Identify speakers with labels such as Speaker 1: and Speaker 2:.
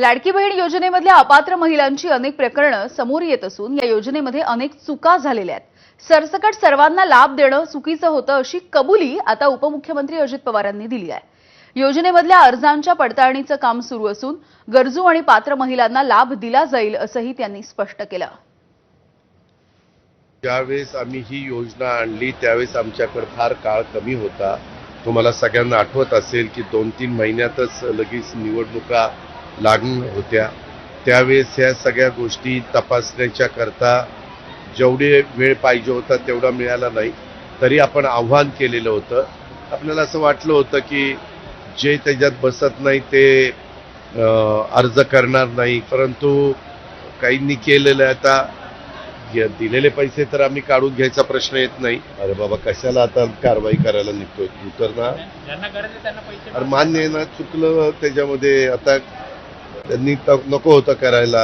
Speaker 1: लाडकी बहीण योजनेमधल्या अपात्र महिलांची अनेक प्रकरणं समोर येत असून या योजनेमध्ये अनेक चुका झालेल्या आहेत। सरसकट सर्वांना लाभ देणं चुकीचं होतं अशी कबुली आता उपमुख्यमंत्री अजित पवारांनी दिली आहे। योजनेमधल्या अर्जांच्या पडताळणीचं काम सुरू असून गरजू आणि पात्र महिलांना लाभ दिला जाईल असंही त्यांनी स्पष्ट केलं।
Speaker 2: ज्यावेळेस आम्ही ही योजना आणली त्यावेळेस आमच्याकडे फार काळ कमी होता। तुम्हाला सगळ्यांना आठवत असेल की 2-3 महिन्यातच लगेच निवडणुका लागून होत्या। त्यावेळेस या सगळ्या गोष्टी तपासण्याच्या करता जेवढे वेळ पाहिजे होता तेवढा मिळाला नाही, तरी आपण आव्हान केलेलं होतं। आपल्याला असं वाटलं होतं की जे त्याच्यात बसत नाही ते अर्ज करणार नाही, परंतु काहींनी केलेलं आहे। आता दिलेले पैसे तर आम्ही काढून घ्यायचा प्रश्न येत नाही। अरे बाबा कशाला आता कारवाई करायला निघतोय तू तर ना,
Speaker 3: ज्यांना गरज आहे त्यांना पैसे
Speaker 2: अरे मान्य आहे ना, चुकलं त्याच्यामध्ये, आता त्यांनी नको होतं करायला।